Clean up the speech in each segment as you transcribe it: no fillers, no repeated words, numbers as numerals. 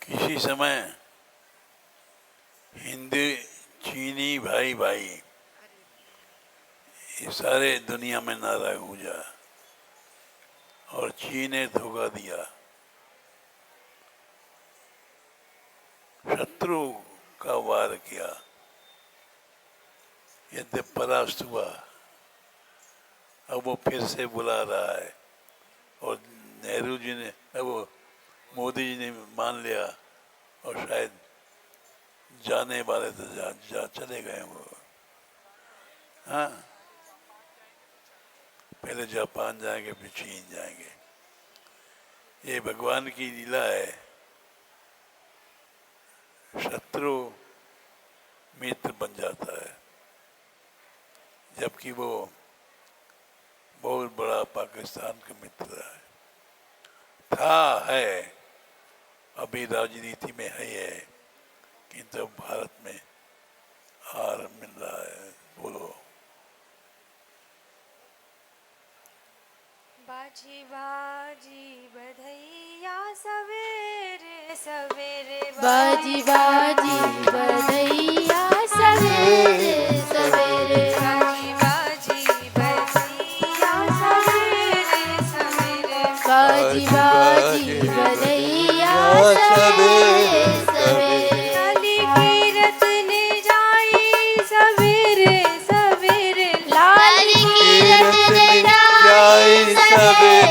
किसी समय हिंदी चीनी भाई भाई ये सारे दुनिया में नाराज हो जा और चीन ने धोखा दिया, शत्रु का वार किया, यद्यप परास्त हुआ। अब वो फिर से बुला रहा है और नेहरू जी ने वो मोदी जी ने मान लिया और शायद जाने वाले तो जा चले गए वो। हाँ, पहले जापान जाएंगे फिर चीन जाएंगे। ये भगवान की लीला है, शत्रु मित्र बन जाता है, जबकि वो बहुत बड़ा पाकिस्तान का मित्र है, अभी राजनीति में है, किंतु भारत में हार मिल रहा है। बोलो। बाजी बाजी बधैया सवेरे सवेरे, बाजी बाजी बधैया सवेरे सवेरे, बाजी बाजी बधैया सवेरे सवेरे, बाजी बाजी बधैया सवेरे सवेरे, लाली कीरत ने जाई सवेरे सवेरे, लाली कीरत ने जाई सवेरे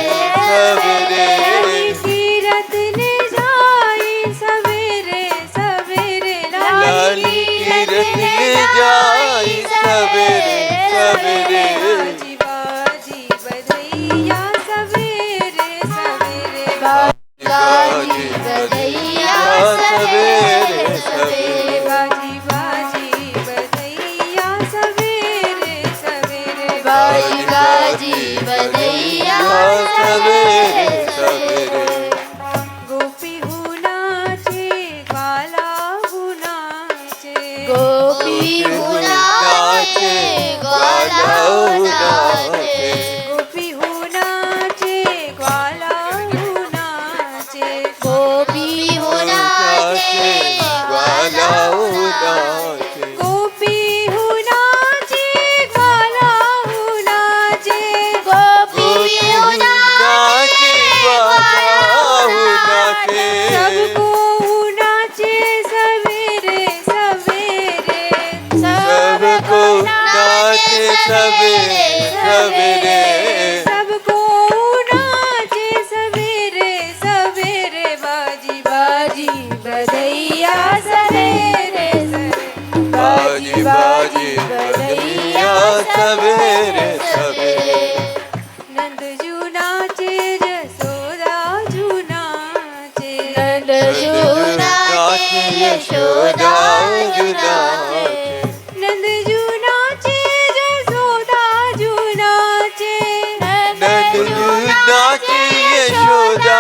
सवेरे, लाली कीरत ने जाई सवेरे सवेरे, लाली कीरत ने जाई सवेरे सवेरे, बाजी बाजी बधैया सवेरे सवेरे, बाजी बधैया सवेरे सवेरे, बाजी बाजी बधैया सवेरे सवेरे, बाजी बाजी बधैया सवेरे सवेरे, गोपी हूँ नाचे ग्वाला हूँ नाचे, गोपी हूँ नाचे ग्वाला नाचे, गोपी हूँ नाचे ग्वाला हूँ नाचे, गोपी हूँ नाचे ग्वाला नाचे, गोपी हूँ नाचे ग्वाला हूँ नाचे, गोपी हूँ नाचे ग्वाला नाचे, सबको हूँ नाचे सवेरे सवेरे, सबको नाचे सवेरे सवेरे, सबको नाचे सवेरे सवेरे, बाजी बाजी बधैया सवेरे सवेरे, बाजी बाजी बधैया सवेरे सवेरे, नंद जू नाचे जसोदा जू नाचे, नंद जू नाचे यशोदा जू नाचे, नंद जू नाचे जसोदा जू नाचे, नंद जू नाचे यशोदा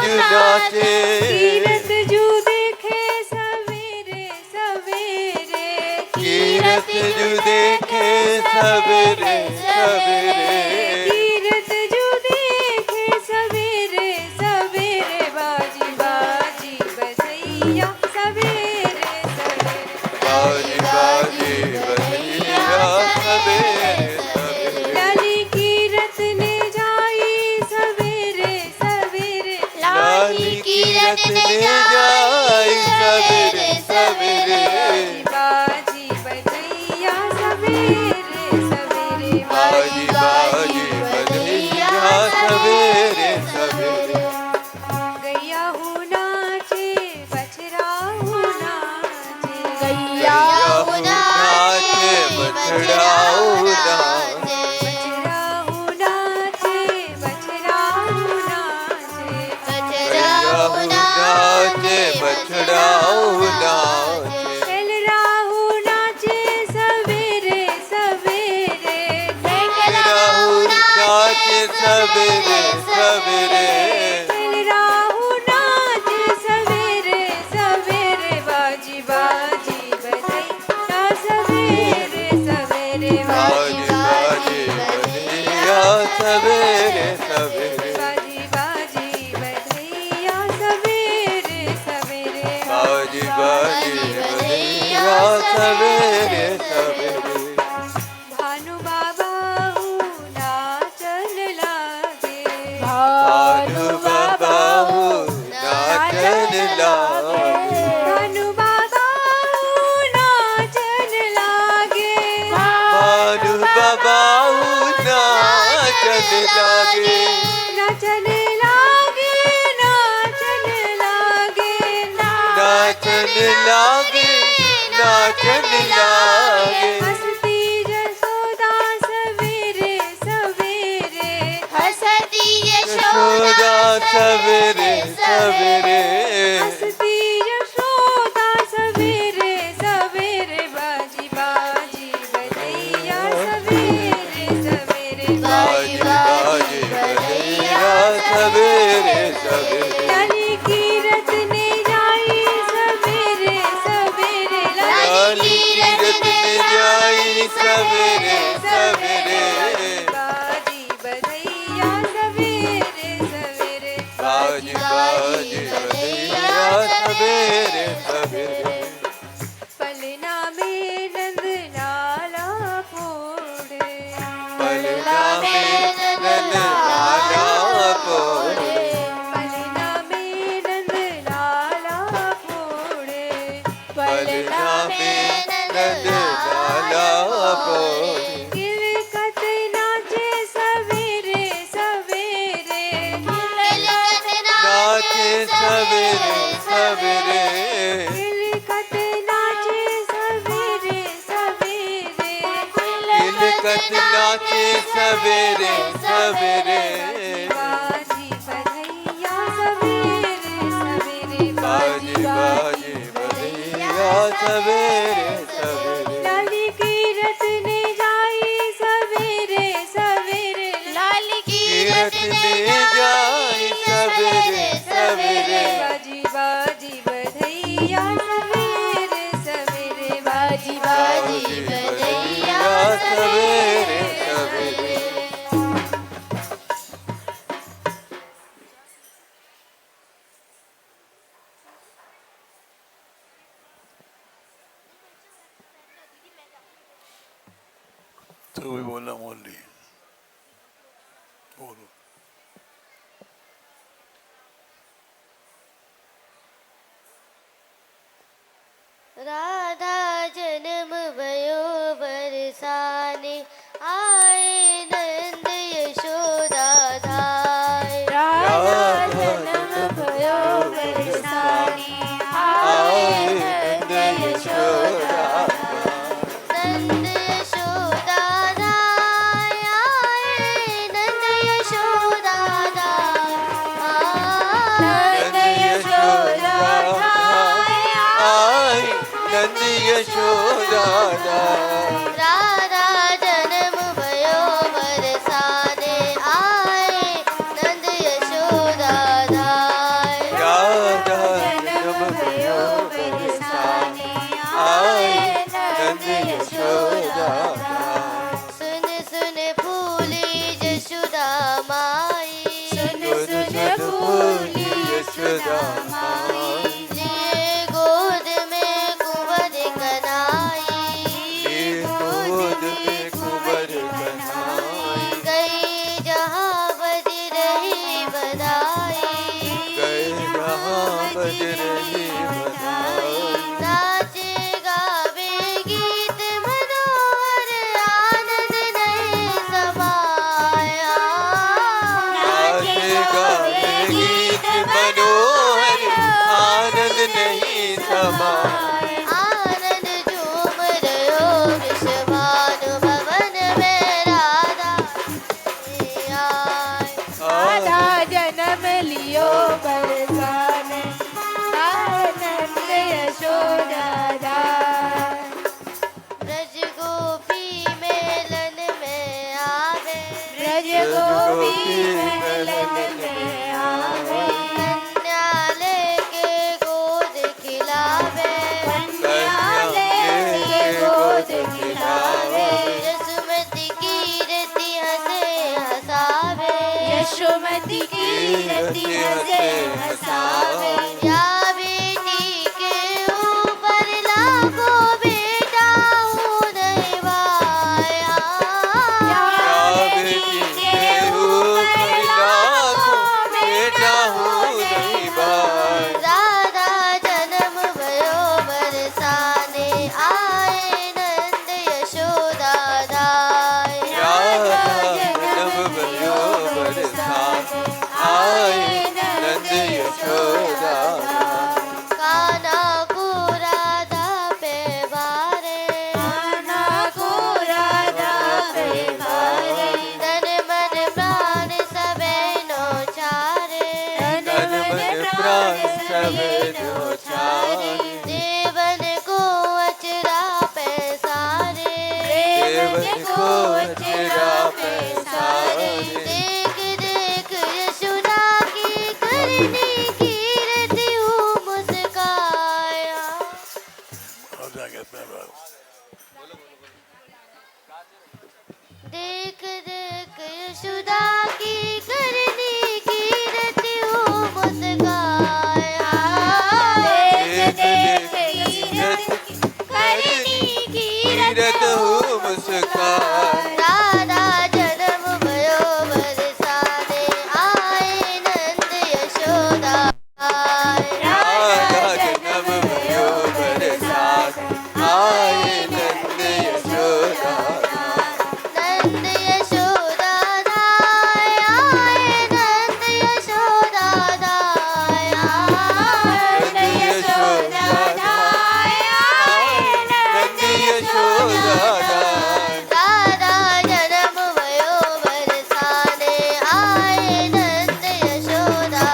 जू नाचे, कीरत जू देखे सवेरे सवेरे, कीरत जू देखे सवेरे सवेरे, कीरत जू देखे सवेरे सवेरे, बाजी बाजी बधैया सवेरे सवेरे, बाजी बाजी बधैया सवेरे सवेरे, लाली कीरत ने जाई सवेरे सवेरे, लाली कीरत ने जाई सवेरे सवेरे, बाजी बधैया सवेरे सवेरे, बाजी बाजी बधैया सवेरे सवेरे, गैया हूँ नाचे बछड़ा हूँ नाचे, गैया हूँ नाचे बछड़ा हूँ नाचे, बछड़ा हूँ नाचे बछड़ा हूँ नाचे, बछड़ा हूँ नाचे बछड़ा हूँ नाचे, खेलरा हूँ नाचे सवेरे सवेरे, खेलरा हूँ नाचे सवेरे सवेरे, खेलरा हूँ नाचे सवेरे सवेरे, बाजी बाजी बधैया सवेरे सवेरे, बाजी बाजी बधैया सवेरे सवेरे, बाजी बाजी बधैया सवेरे सवेरे, सवेरे सवेरे भानु बाबा नाचन लागे भानु बाबा नाचन लागे भानु बाबा नाचन लागे भानु बाबा नाचन लागे नाचन लागे नाचन लागे नाचन लागे नाचन लागे हंसती यशोदा सवेरे सवेरे हंसती यशोदा सवेरे सवेरे हंसती यशोदा सवेरे सवेरे बाजी बाजी बजैया सवेरे सवेरे बाजी बाजी बजैया सवेरे सवेरे लाली कीरत ने जाई सवेरे सवेरे लाली कीरत ने जाई सवेरे सवेरे बाजी बजैया सवेरे सवेरे बाजी बाजी बजैया सवेरे सवेरे पलना में नंद लाला फोड़े पलना में नंद लाला फोड़े पलना में नंद लाला फोड़े पलना में नंद लाला फोड़े गिलकत नाचे सवेरे सवेरे नाचे सवेरे सवेरे गिलकत नाचे सवेरे सवेरे किलकत नाचे सवेरे सवेरे बाजी बजैया सवेरे सवेरे बाजी बाजी बजैया सवेरे सवेरे लाली कीरत ने जाई सवेरे सवेरे लाली कीरत ने जाई सवेरे सवेरे बाजी बाजी बजैया सवेरे सवेरे बाजी बाजी बाजी बजैया बजैया सवेरे सवेरे तो भी बोलना मोली बोलो राधा जन्म भयो बरसाने आए नंद यशोदा धाय राधा जन्म भयो बरसाने आए नंद यशोदा नंद यशोदा धाय आए नंद यशोदा धाय नंद यशोदा आई नंद यशोदा राधा जन्म भयो बरसाने आए नंद यशोदा धाय राधा जन्म भयो बरसाने आए नंद यशोदा सुन सुन फूली जशोदा माई सुन सुन फूली यशोदा माई लिए गोद में कुंवर कनाई गोद में कुंवर कन्हाई गई जहाँ बज रही बधाई गए जहाँ बज रही बधाई नाचे गावे गीत मनोहर आनंद नहीं समाया नाचे गावे गीत मनोहर आनंद नहीं समा आनंद झूम रहो विश्वानु भवन में राधा आए राधा जन्म लियो बरसाने आनंद यशोदा दाय ब्रज गोपी मेलन में आवे ब्रज गोपी मेलन में आवे कन्या लेके गोद खिलावे कन्या लेके गोद खिलावे यशोमती कीर्ति हंसे हंसावे यशोमती कीर्ति हंसे हंसावे या बेटी के ऊपर लाखों प्राण सब न्योछावे देवन को अचरा पैसारे देवन को अचरा पैसारे देख देख यशोदा की करनी कीर्ति हूँ मुस्काया और जाके अपना बाबू देख देख यशोदा की करनी कीर्ति हूँ मुस्काया देख देख कीरत करनी कीरत हूँ मुस्कान राधा जन्म भयो बरसाने आए नंद यशोदा राधा जन्म भयो बरसात आए नंद यशोदा नंद यशोदा आए नंद यशोदा नंद यशोदा नंद यशोदा राधा जन्म भयो बरसाने आए नंद यशोदा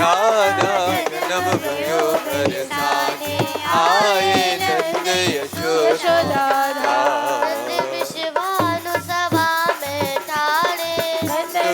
राधा जन्म भयो बरसाने आए नंद यशोदा नंद विश्वानु सभा में ठाड़े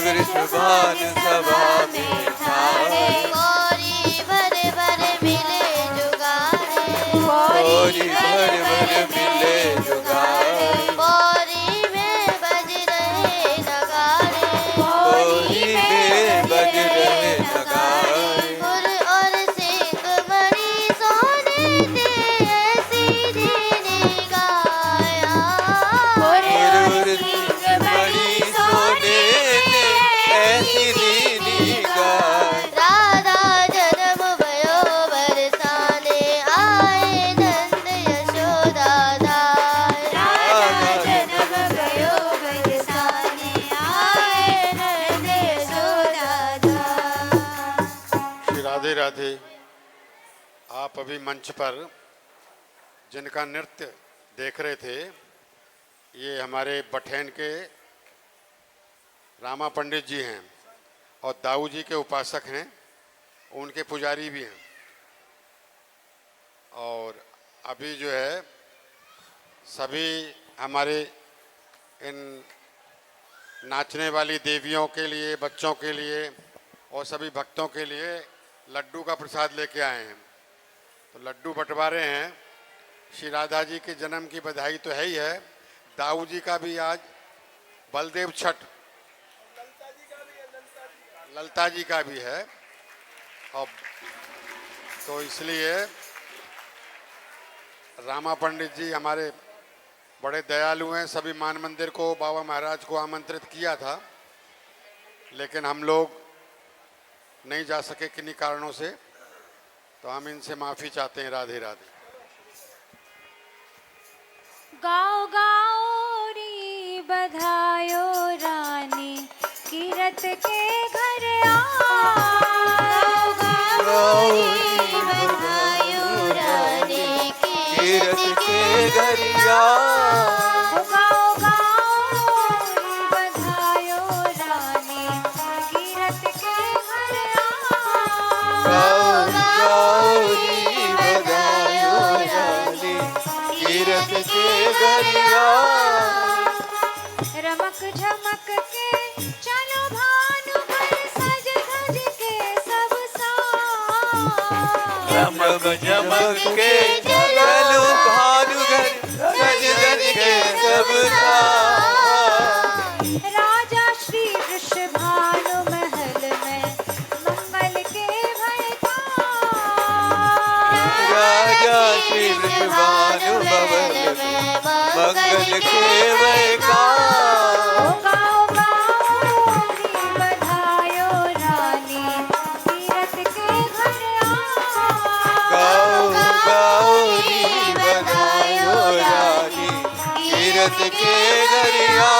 वृषभान सभा में ठाड़े गौरी भरे भरे मिले जुगारे गौरी भर भर मिले जुगारे गौरी में बज रहे नगाड़े गौरी में बज रहे नगाड़े गुर और सिंह मणि सोने दे ऐसी दीनी गाया गुरुर सिंह बड़ी सोने ने ऐसी दीनी गाय राधा जन्म भयो बरसाने आए नंद यशोदा राधा जन्म भयो बरसाने आए नंद यशोदा श्री राधे राधे। आप अभी मंच पर जिनका नृत्य देख रहे थे ये हमारे बठैन के रामा पंडित जी हैं और दाऊ जी के उपासक हैं, उनके पुजारी भी हैं। और अभी जो है सभी हमारे इन नाचने वाली देवियों के लिए, बच्चों के लिए और सभी भक्तों के लिए लड्डू का प्रसाद लेके आए हैं। तो लड्डू बंटवा रहे हैं। श्री राधा जी के जन्म की बधाई तो है ही है, दाऊ जी का भी आज बलदेव छठ, ललता जी का भी है। और तो इसलिए रामा पंडित जी हमारे बड़े दयालु हैं। सभी मान मंदिर को, बाबा महाराज को आमंत्रित किया था, लेकिन हम लोग नहीं जा सके किन्हीं कारणों से, तो हम इनसे माफ़ी चाहते हैं। राधे राधे। गाओ गाओ री बधायो रानी कीरत के घर आओ गाओ री बधायो रानी कीरत के गरिया गाओ गाओ री बधायो रानी कीरत के घर आओ गौरी बधायो रानी कीरत के गरिया रमक झमक के चलो भानु घर सज धज के सब साथ चमक चमक के चलो भानु घर सज धज के सब साथ राजा श्री वृषभानु महल में मंगल के भयकार राजा श्री वृषभानु भवन में मंगल के वैकार गाओ गाओ री बधायो रानी कीरत के घर आओ गाओ गौरी बधायो रानी कीरत के गरिया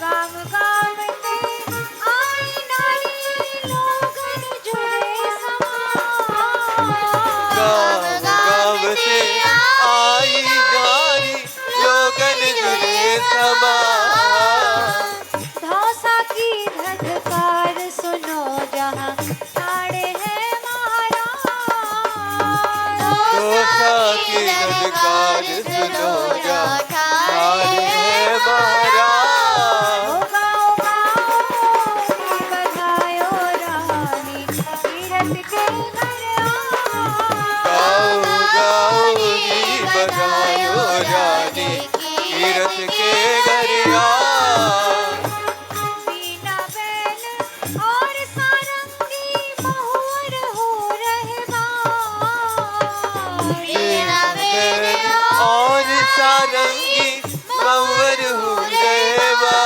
गाम गावते आई नारी लोगन जुड़े समान गावते आई नारी लोगन जुड़े समान धौसा की धधकार सुनो जहाँ तीरथ के घर गाओ गाओ री बधायो रानी तीरथ के घर आ बीना बैल और सारंगी महुअर हो रहवार वीणा वेद और सारंगी मवर हो रहवा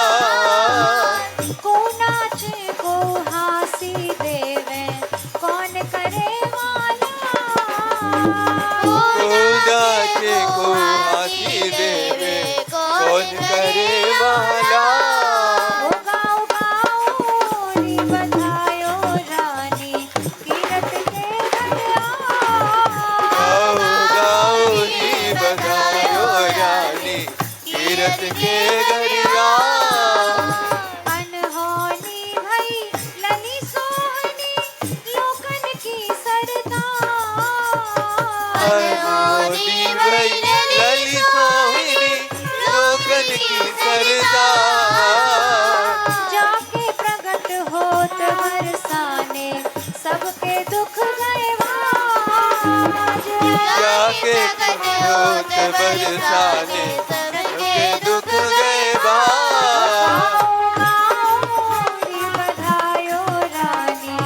को नाचे को हासी देवे कौन करे वाला नाचे को हाथी देवे कौन करे वाला ओ गाओ गाओ री बधायो रानी तीरथ के घर गाओ गाओ री बधायो रानी तीरथ के घर आ अनहोनी भई लली सोहनी लोकन की सरदार अनहोनी भई लली सोहिनी लोकन की सरदार जाके प्रगट होत बरसाने सबके दुख गए बाज जाके होत बरसाने सबके दुख गए बा गाओ री बधायो रानी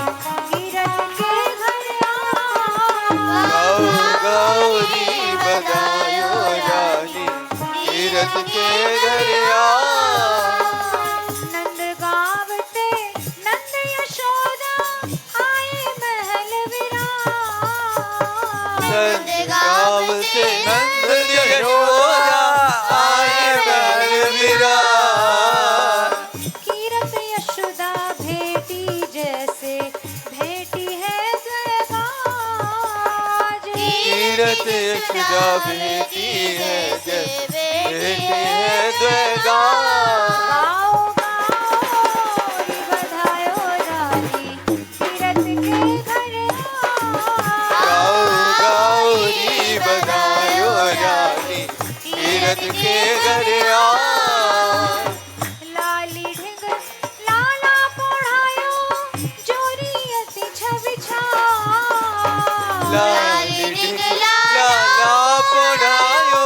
तीरथ के घर गाओ गाओ री बधायो रानी तीरथ के घर आ नंद गावते नंद यशोदा आए महल विराज नंद गाँव से नंद यशोदा आए महल विराज कीरत यशोदा भेटी जैसे भेटी है जयगाज तीरथ यशोदा बेटी है जैसे बेटी है द्वेगा गाओ गाओ री बधायो रानी तीरथ के घर गाओ गाओ री बधायो रानी तीरथ के घर आ लाली ढिंग लाला पोढ़ायो जोरी अति छवि छाज लाली ढिंग लाला पढ़ायो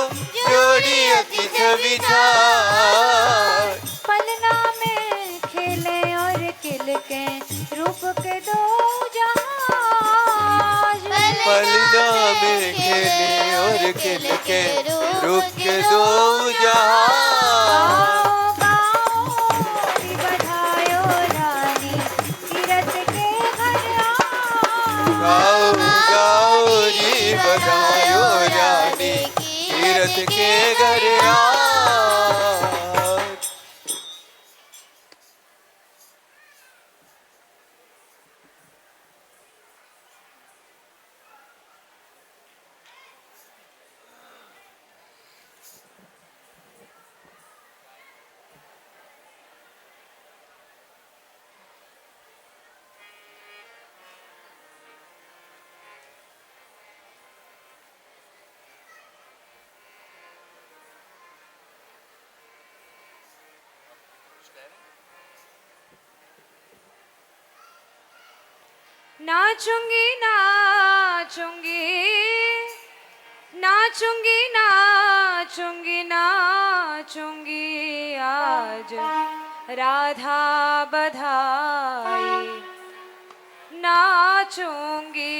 जोड़ी अति छवि छाय पलना में खेले और किलके रूप के दो जहाज पलना में खेले और खिल के रूप के दो जहां गाओ री बधायो रानी तीरथ के घर गाओ गाओ री बधायो रानी तीरथ के घर आ नाचूंगी नाचूंगी नाचूंगी नाचूंगी नाचूंगी आज राधा बधाई नाचूंगी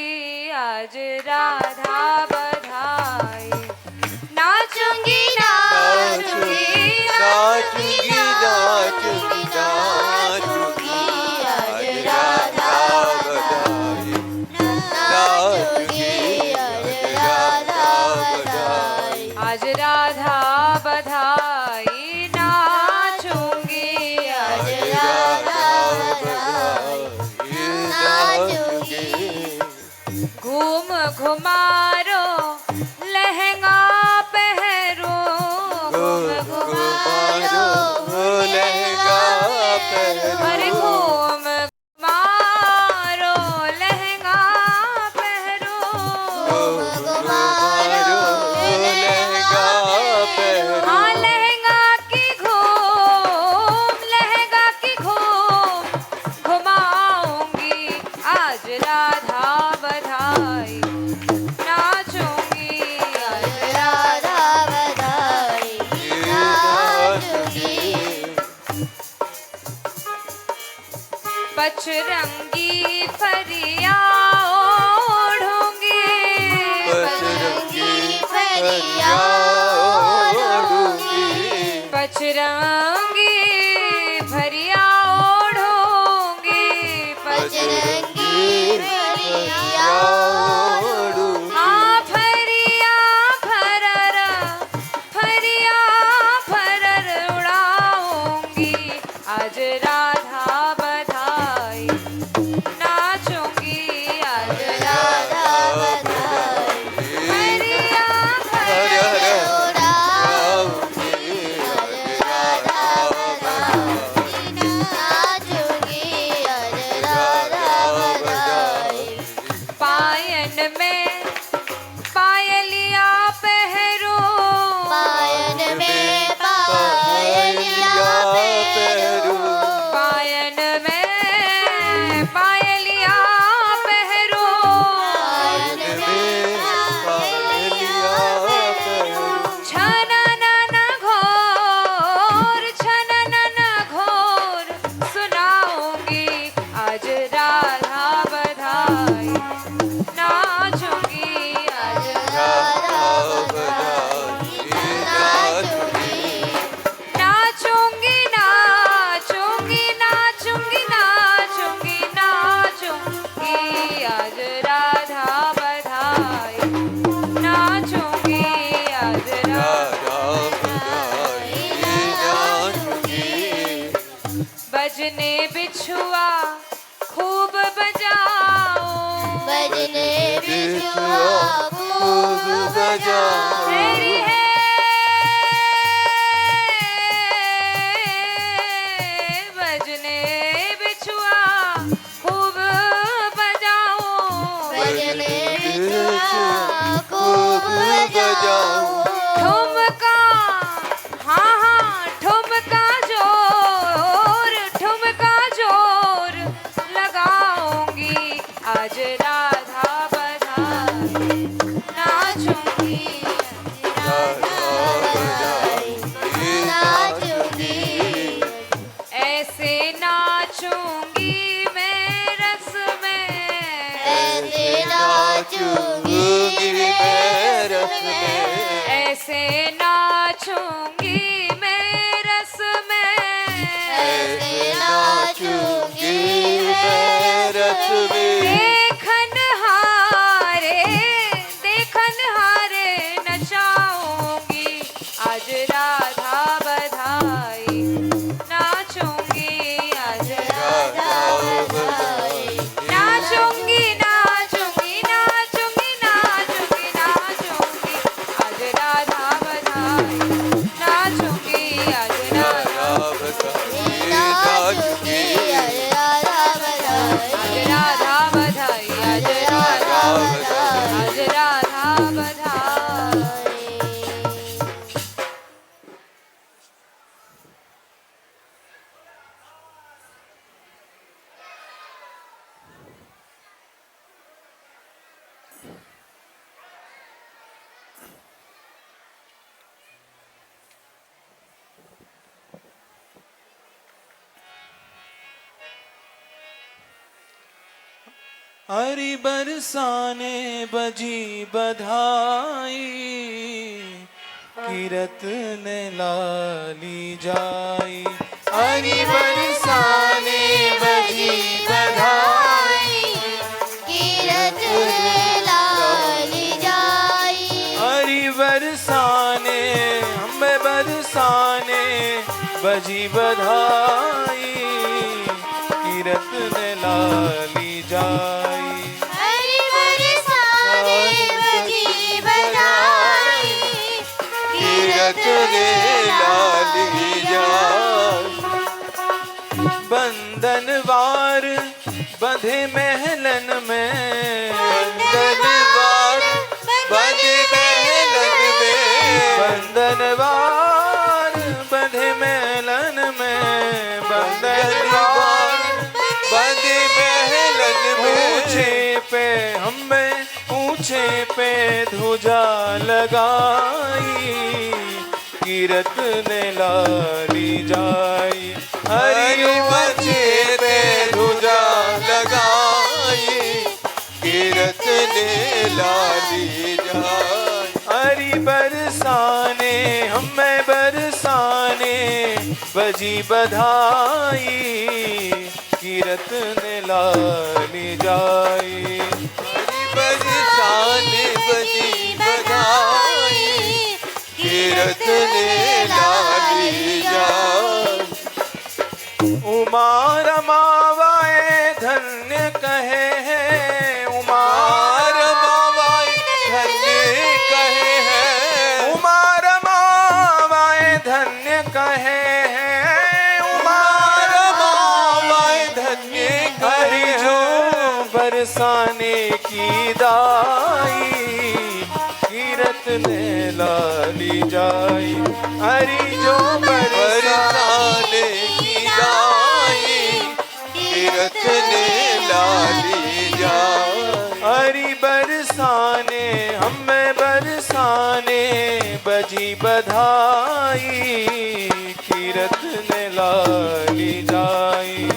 आज राधा बधाई नाचूंगी नाचूंगी नाचूंगी नाचूंगी नाचूंगी आज राधा बधाई नाचूंगी आज राधा बधाई आज राधा बधाई नाचूंगी आज राधा नाचूंगी घूम घुमारो लहंगा पहरो घूम घुमारो लहंगा पहनो अरे घूम घुमारो लहंगा पहरो घुमारो लहंगा पहनो हाँ लहंगा की घूम घुमाऊंगी आज पचरंगी फरिया ओढ़ूंगी पचरंगी फरिया ओढ़ूंगी पचरंगी फरिया ओढ़ूंगी बजरंगी फरिया ओढ़ूंगी हाँ फरिया फरर उड़ाऊंगी आज राधा बधाई नाचूंगी आज राधा बधाई फरिया हर हर उड़ाऊंगी राधा नाचूंगी आज राधा बधाई पायन में पायलिया पहरो पायन में पायलिया पहरो पायन में पायलिया पहरो पायन में पायलिया पहरो छनन घोर सुनाऊंगी आज राधा बधाई नाचूंगी आज राधा बधाई नाचूंगी नाचूंगी नाचूंगी नाचूंगी नाचूंगी नाचूंगी आज राधा बधाई नाचूंगी आज राधा बधाई नाचूंगी बजने बिछुआ खूब बजाओ बजने बिछुआ खूब बजाओ तेरी है बजने बिछुआ खूब बजाओ बजने बिछुआ खूब बजाओ ठुमका हाँ ठुमका जोर लगाऊंगी आज राधा बधाई नाचूंगी राधा बधाई नाचूंगी ऐसे नाचूंगी मैं रस में ऐसे नाचूंगी मैं रस में ऐसे नाचूंगी मैं रस में ऐसे नाचूंगी मैं रस में देखन हारे नचाऊंगी आज राधा बधाई नाचूंगी आज राधा बधाई नाचूंगी नाचूंगी नाचूंगी नाचूंगी नाचूंगी आज राधा बधाई नाचूंगी आज राधा बधाई नाचूंगी राधा बधाई आज राधा बधाई आज राधा आज राधा बधाई हरि बरसाने बजी बधाई किरत ने लाली जाई हरि बरसाने बजी बधाई कीरत लाली जाई हरि बरसाने हमें बरसाने बजी बधाई किरत ने लाली जाई हरि बरसाने बजी बधाई कीरत लाली जाई बंधनवार बंधे महलन में बंधनवार बंधे महलन में बंधनवार बंधे महलन में बंधनवार बंधे महलन में ऊंचे पे हमें ऊंचे पे ध्वजा लगाई किरत ने लाली जाई हरि बचे पे ध्वजा बजी बधाई कीरत ने लाली जाई। हरि बरसान बजी बधाई कीरत ने लाली जाई। उमा रमावाए धन्य कहे हैं उमा रमावाए धन्य कहे हैं उमा रमावाए धन्य कहे हैं उमा रमावाए धन्य हरि कहे जो हैं। बरसाने की दाई कीरत ने लाली जाई। हरि जो बरसाने की दाई कीरत ने लाली जाई। हरि बरसाने हमें बरसाने बजी बधाई कीरत ने लाली जाई।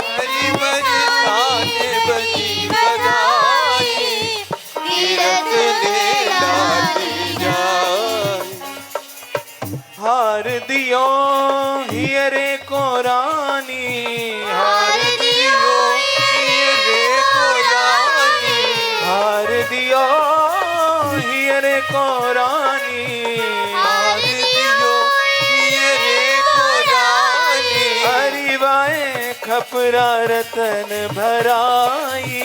हरि बरसाने बजी बधाई कीरत ने लाली जाई। हार दियो हियरे को रानी हार दियो हीरे को रानी हार दियो हियरे को रानी हार दियो हीरे को रानी। हरि वाए खपरा रतन भराई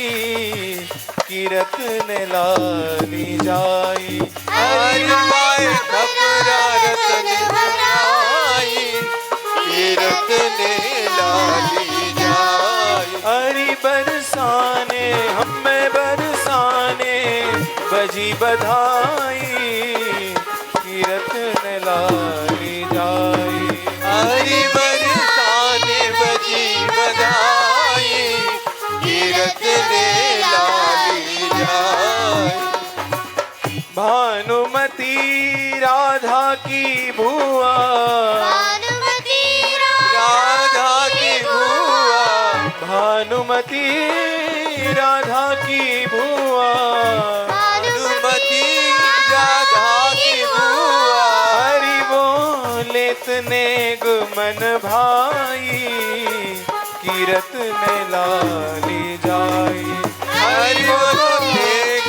कीरत ने लाली जाई। हरि वाए खपरा रतन भराई कीरत ने लाली जाई। हरि बरसाने हमें बरसाने बजी बधाई कीरत ने लाली जाई। हरि बरसाने बजी बधाई कीरत ने लाली जाई। भानुमती राधा की भुआ भानुमती राधा की भुआ भानुमती राधा की भुआ अनुमति राधा की भुआ। हरि बोले तने गुमन भाई कीरत ने लाली जाई। हरि बोल एक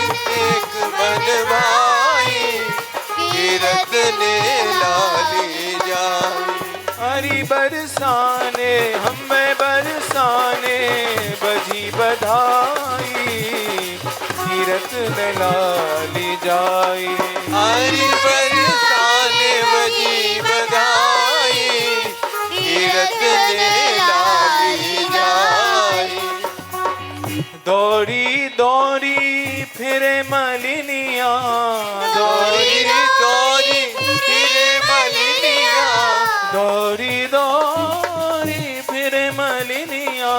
मन भाई कीरत ने लाली जाई। हरि बरसाने हमें बरसाने बजी बधाई कीरत ने लाली जाई। हरि बरसाने बजी बधाई कीरत ने लाली जाई। दौड़ी दौड़ी फिरे मलिनिया दौड़ी दौड़ी फिरे मलिनिया दौड़ी दौड़ी फिरे मलिनिया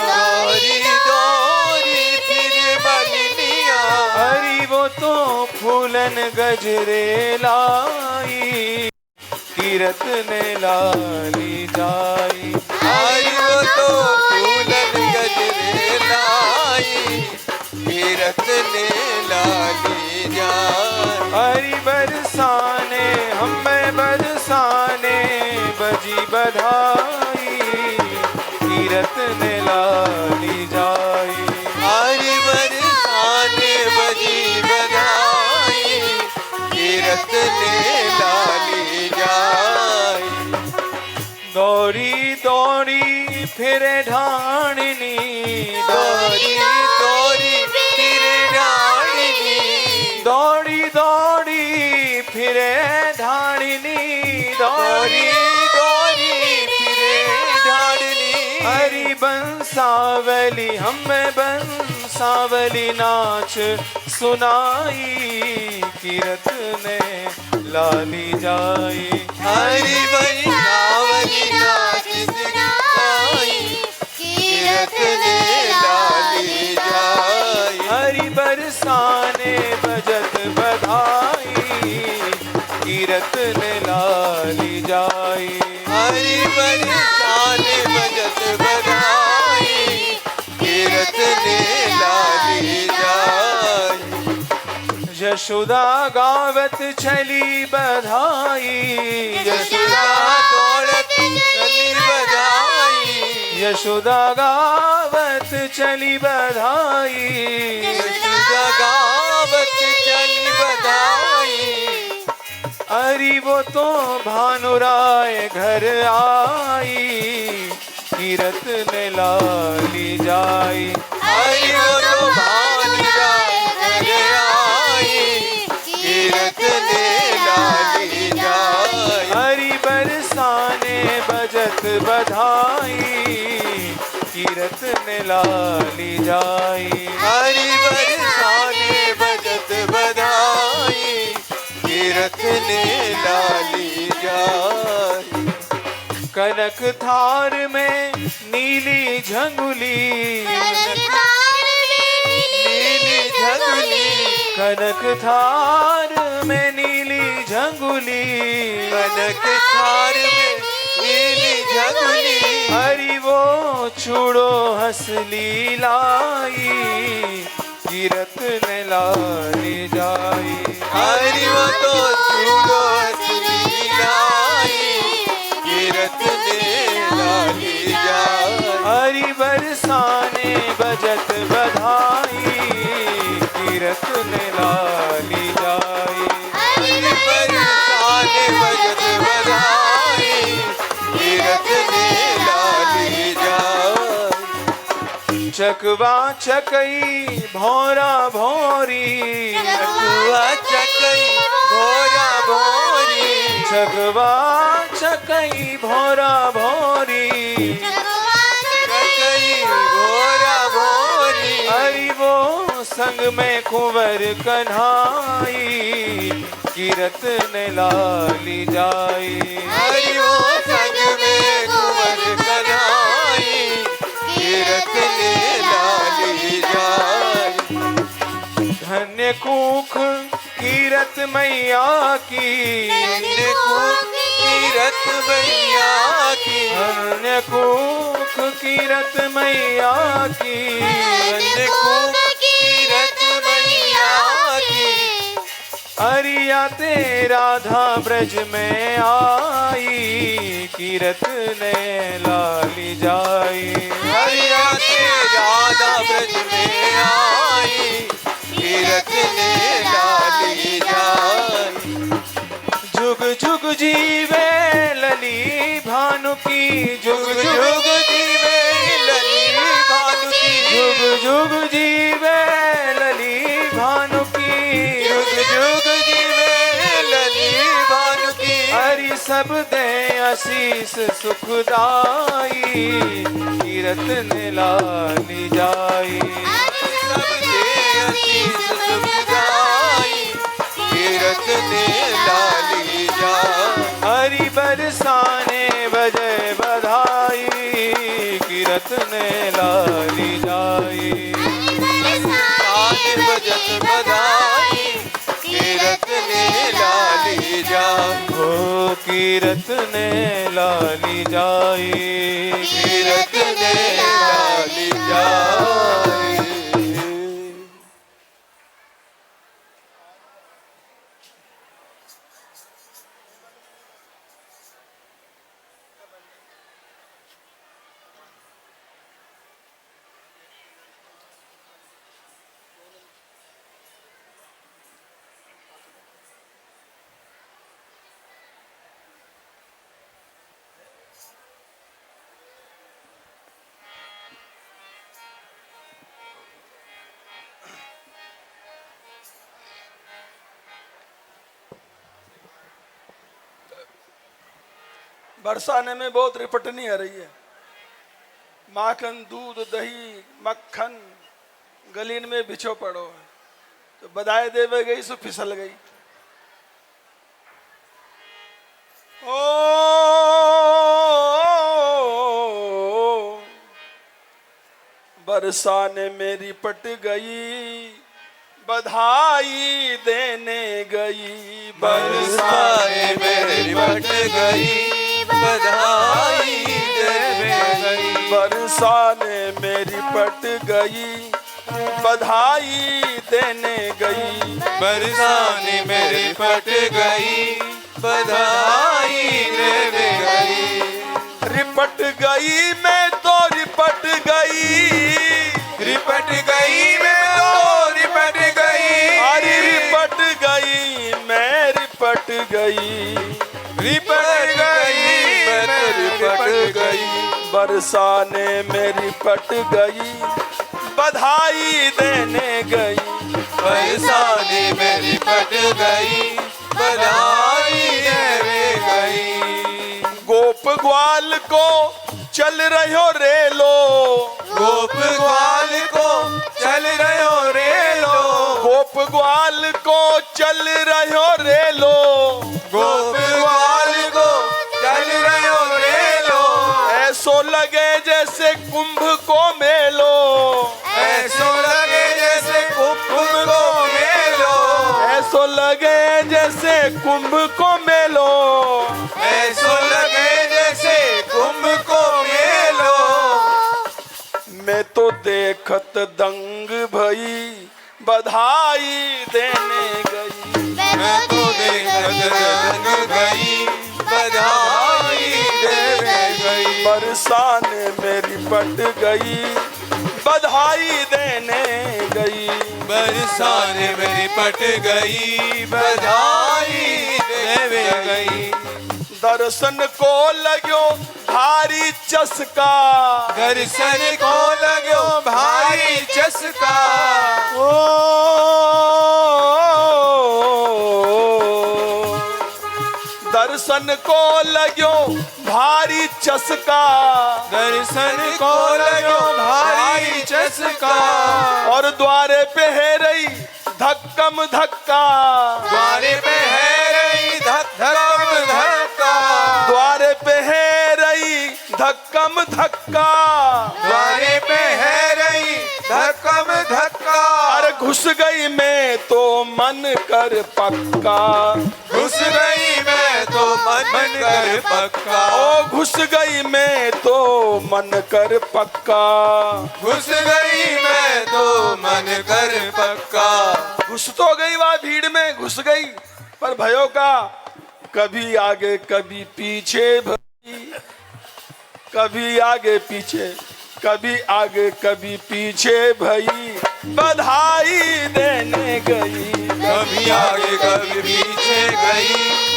दौड़ी दौड़ी फिरे मलिनिया। हरि वो तो फूलन गजरे लाई कीरत ने लाली जाई। हरि वो तो फूलन गजरे लाई कीरत ने लाली जाई। हरि बरसाने हमें बरसाने बजी बधाई कीरत ने लाली जाई। हरि बरसाने बजी बधाई कीरत ने लाली जाई। दौड़ी दौड़ी फिरे ढाणनी दौड़ी दौड़ी फिरे ढाणनी दौड़ी दौड़ी फिरे ढाणनी दौड़ी दौड़ी फिरे ढाणनी। हरि बंसावली हमें बंसावली नाच सुनाई कीरत ने लाली जाई। हरि बंसावली नाच सुनाई कीरत ने लाली जाई। हरि बरसाने बजत बधाई कीरत ने लाली जाई। हरि बरसाने बजत बधाई कीरत ने लाली जाई। यशोदा गावत चली बधाई यशोदा दौड़त यशोदा गावत चली बधाई, यशोदा गावत चली बधाई। अरे वो तो भानुराय घर आई, कीरत ने लाली जाई। हरि वो तो भानुराय घर आई, कीरत ने लाली जाई। हरि बरसाने बजत बधाई, कीरत ने लाली जाई। हरि बरसाने बजत बधाई, कीरत ने लाली जाई। कनक थार में नीली झंगुली, नीली झंगुली, कनक थार में नीली झंगुली। कनक थार में नीली झंगुली। हरि वो छुड़ो हंसली लाई, कीरत ने लाली जाई। हरि वो तो छूड़ो हंसली लाई, कीरत ने लाली जाई। हरि बरसाने बजत बधाई, कीरत ने लाली जाई। हरि बरसाने बजत बधाई, कीरत ने लाली जाई। चकवा चकई भौरा भौरी, चकुआ चकई भोरा भोरी, चकवा चकई भौरा भौरी। चकई भोरा भोरी। हरि वो संग में कुंवर कन्हाई, कीरत ने लाली जाई। हरि वो संग में कुंवर कन्हाई, कीरत ने लाली जाई। धन्य कूख कीरत मैया की, धन्य कूख कीरत मैया की, धन्य कूख कीरत मैया की। धन्य कूख कीरत मैया की। अरिया ते राधा ब्रज में आई, कीरत ने लाली जाई। हरिया ते राधा ब्रज में आई, कीरत ने लाली जाई। जुग जुग जीवे लली भानु की, जुग जुग जुग जुग जीवे लली भानु की, जुग जुग जीवे लली भानु की। जुग जुग जीवे लली भानु की। हरि सब दे आशीष सुखदाई, कीरत ने लाली जाई। सब दे आशीष सुखदाई, कीरत ने लाली जाई। हरि बरसाने बजे बधाई, कीरत ने लाली जाई। आने बजत बधाई, कीरत ने लाली जाई। ओ कीरत ने लाली जाई, कीरत ने लाली जाई। बरसाने में बहुत रिपटनी आ रही है। माखन दूध दही मक्खन गलीन में बिछो पड़ो है, तो बधाई देवे गई सो फिसल गई। ओ बरसाने में रिपट गई बधाई देने गई। बरसाने में रिपट गई बधाई देने गई। बरसाने में रिपट गई बधाई देने गई। बरसाने में रिपट गई बधाई देने गई। रिपट गई मैं तो रिपट गई, रिपट गई मैं तो रिपट गई, अरे रिपट गई मैं रिपट गई, रिपट गई मैं तो रिपट गई, बरसाने में रिपट गई, बधाई देने गई, बरसाने में रिपट गई, बधाई देने गई। गोप ग्वाल को चल रहो रेलो, गोप ग्वाल को चल रहो रेलो, गोप ग्वाल को चल रहो रेलो, गोप ग्वाल को चल रहो रेलो, ऐसो लगे जैसे कुंभ को मेलो, ऐसो लगे जैसे कुंभ को मेलो, ऐसो लगे जैसे कुंभ को मेलो, ऐसो लगे जैसे कुंभ को मेलो। मैं तो देखत दंग भई, बधाई देने गई, मैं तो देखत दंग गई, बधाई देने गई, बरसाने में रिपट गई, बधाई देने गई, बरसाने में रिपट गई, बधाई देने गई। दर्शन को लगो भारी चस्का, दर्शन को लगो भारी चस्का, ओ दर्शन को लगो भारी चस्का, दर्शन को लगो भारी चस्का, और द्वारे पे है रही धक्कम धक्का, द्वारे पे है रही धक्कम धक्का, द्वारे पे है रही धक्कम धक्का, द्वारे पे है रही धक्कम धक्का, अरे घुस गई मैं तो मन कर पक्का, घुस गई मैं तो मन कर पक्का, ओ घुस गई मैं तो मन कर पक्का, घुस गई मैं तो मन कर पक्का, घुस तो गई वह भीड़ में घुस गई, पर भयो का कभी आगे कभी पीछे भई, कभी आगे पीछे, कभी आगे कभी पीछे भई, बधाई देने गई, कभी आगे कभी पीछे गई,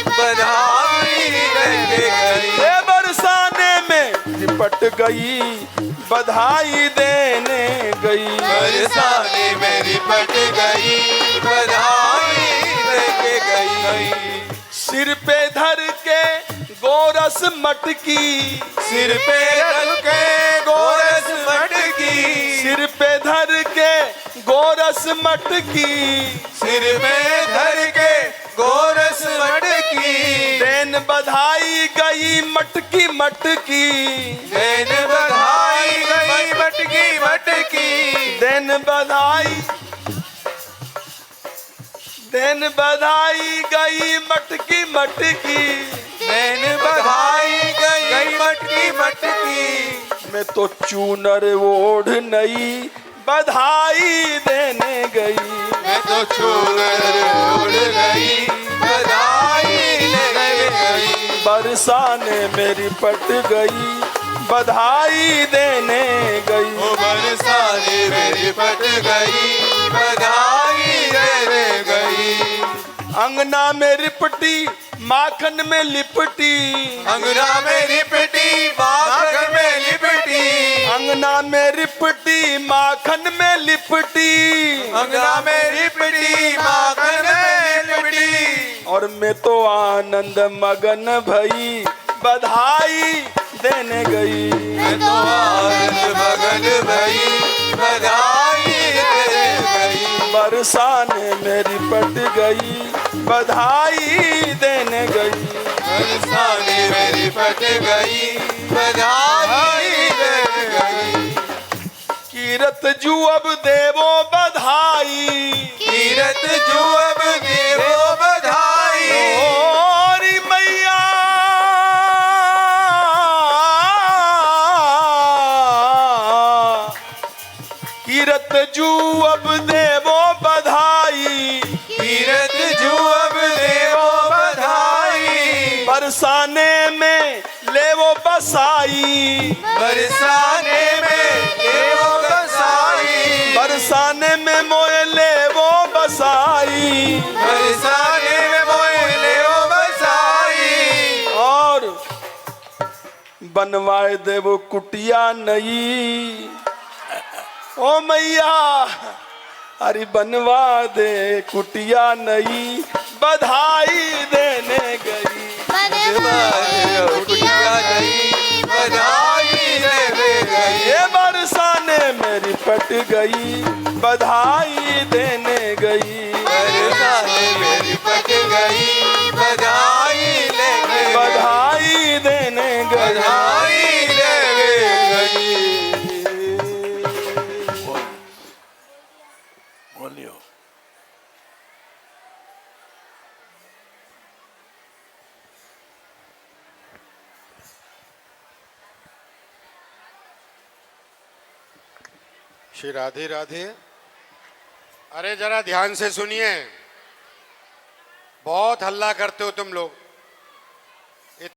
बधाई देने गई, ये बरसाने में लिपट गई, बधाई देने गई, बरसाने में लिपट गई, बधाई देने गई, सिर पे धर के गोरस मटकी, सिर पे रख के गोरस मटकी, सिर पे धर के गोरस मटकी, सिर पे धर के गोरस मटकी, देन बधाई गई मटकी मटकी, देन बधाई गई मटकी मटकी, देन बधाई, देन बधाई गई मटकी मटकी, देन बधाई गई मटकी मटकी, मैं तो चूनर ओढ़ नई, बधाई देने गई, मैं तो चूनर उड़ गई, बधाई देने गई, बरसाने मेरी पट गई, बधाई देने गई, वो बरसाने मेरी पट गई, बधाई देने गई, अंगना में रिपटी माखन में लिपटी, अंगना में लिपटी माखन में लिपटी, अंगना में रिपटी माखन में लिपटी, अंगना में लिपटी माखन में लिपटी, और मैं तो आनंद मगन भई, बधाई देने गई, मैं तो आनंद मगन भई, बधाई देने गई, बरसाने मेरी पट गई, बधाई देने गई, बरसाने मेरी पट गई, बधाई देने गई, कीरत जू अब देवो बधाई, कीरत जो अब देवो बधाई, ओरी मैया कीरत जू अब देवो बधाई, कीरत जो अब देवो बधाई, बरसाने में लेवो बसाई, बरसाने में ले वो बसाई, बरसाने में मोए ले वो बसाई, बरसाने में मोए ले वो बसाई, और बनवाए दे वो कुटिया नई। ओ मैया अरे बनवा दे कुटिया नई, बधाई देने गई। कुटिया नहीं बधाई देने गई, ये बरसाने मेरी पट गई, बधाई देने गई। बरसाने मेरी पट गई, बधाई लेके गई, बधाई देने गई। बधाई लेके गई। बोलियो। श्री राधे राधे। अरे जरा ध्यान से सुनिए, बहुत हल्ला करते हो तुम लोग।